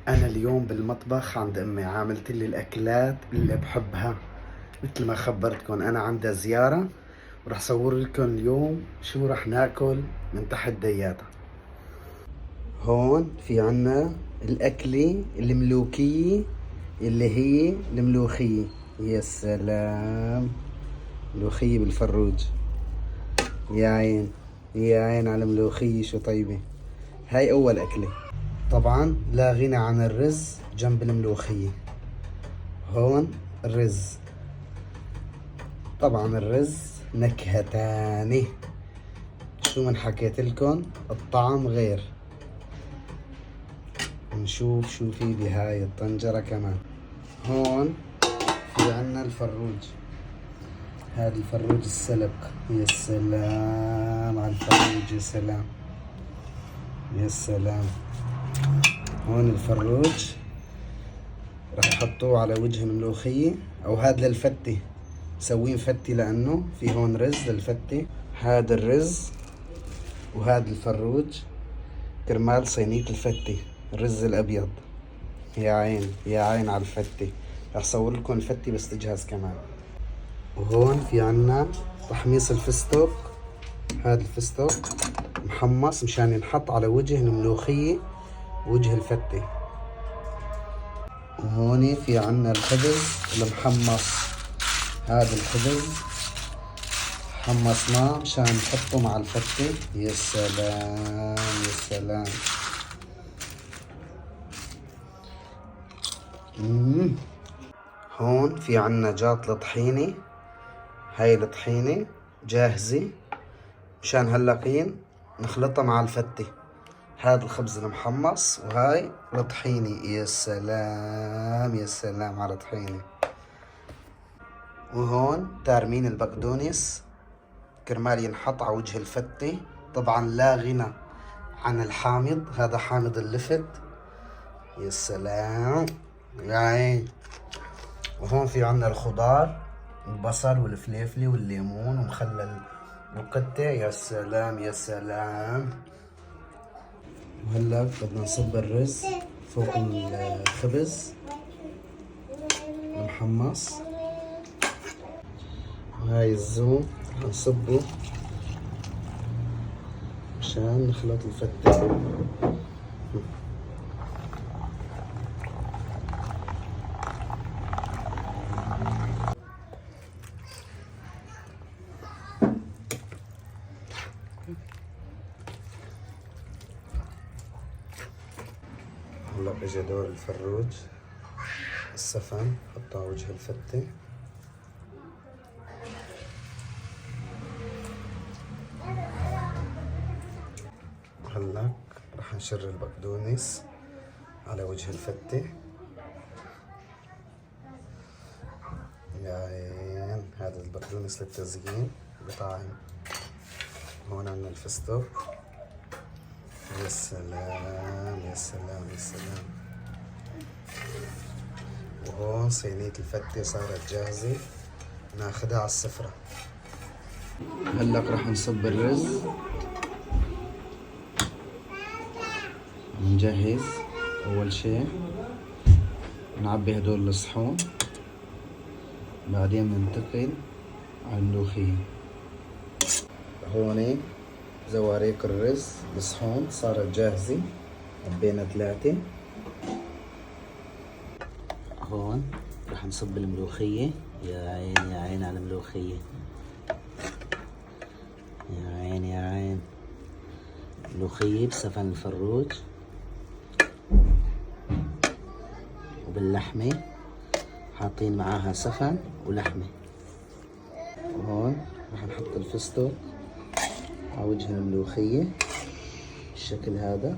أنا اليوم بالمطبخ عند أمي عاملت لي الأكلات اللي بحبها. مثل ما خبرتكم أنا عندها زيارة، ورح صور لكم اليوم شو رح ناكل من تحت دياتها. هون في عنا الأكلة الملوكية اللي هي الملوخية. يا سلام، ملوخية بالفروج. يا عين، يا عين على الملوخية شو طيبة. هاي أول أكلة. طبعا لا غنى عن الرز جنب الملوخية. هون الرز، طبعا الرز نكهة تاني. شو من حكيت لكم، الطعم غير. نشوف شو في بهاي الطنجرة كمان. هون في عنا الفروج، هذا الفروج السلق. يا سلام على الفروج، يا سلام يا سلام. هون الفروج راح يحطوه على وجه الملوخية، او هذا للفتة، مسوين فتة لانه في هون رز للفتة. هذا الرز وهذا الفروج كرمال صينية الفتة، الرز الابيض. يا عين، يا عين على الفتة. راح اصور لكم الفتة بس تجهز كمان. وهون في عنا تحميص الفستق. هذا الفستق محمص مشان ينحط على وجه الملوخية وجه الفتة. وهون في عنا الخبز المحمص. هذا الخبز حمصناه مشان نحطه مع الفتة. يا سلام يا سلام. هون في عنا جاط الطحينة. هاي الطحينة جاهزة مشان هلقين نخلطها مع الفتة. هذا الخبز المحمص وهاي الطحينة. يا سلام يا سلام على الطحينة. وهون تارمين البقدونس كرمال ينحط على وجه الفتة. طبعا لا غنى عن الحامض، هذا حامض اللفت. يا سلام يا عين. وهون في عنا الخضار، البصل والفليفلة والليمون ومخلل وقتة. يا سلام يا سلام. وهلا بدنا نصب الرز فوق الخبز المحمص. وهاي الزوم نصبه عشان نخلط الفتة. هلا اجى دور الفروج، السفن حطه على وجه الفتة. هلا راح نشر البقدونس على وجه الفتة. يا عين، هذا البقدونس للتزيين بطعم. هون عندنا الفستق. يا سلام يا سلام يا سلام. وهون صينية الفتة صارت جاهزة، ناخدها على السفرة. هلا راح نصب الرز. نجهز أول شي نعبي هدول الصحون، بعدين ننتقل على الملوخية. هون زواريك الرز الصحون صارت جاهزة، عبينا 3. هون رح نصب الملوخية. يا عين يا عين على الملوخية. يا عين يا عين. ملوخية بسفن الفروج وباللحمة، حاطين معاها سفن ولحمة. وهون رح نحط الفستق على وجه الملوخية بالشكل هذا.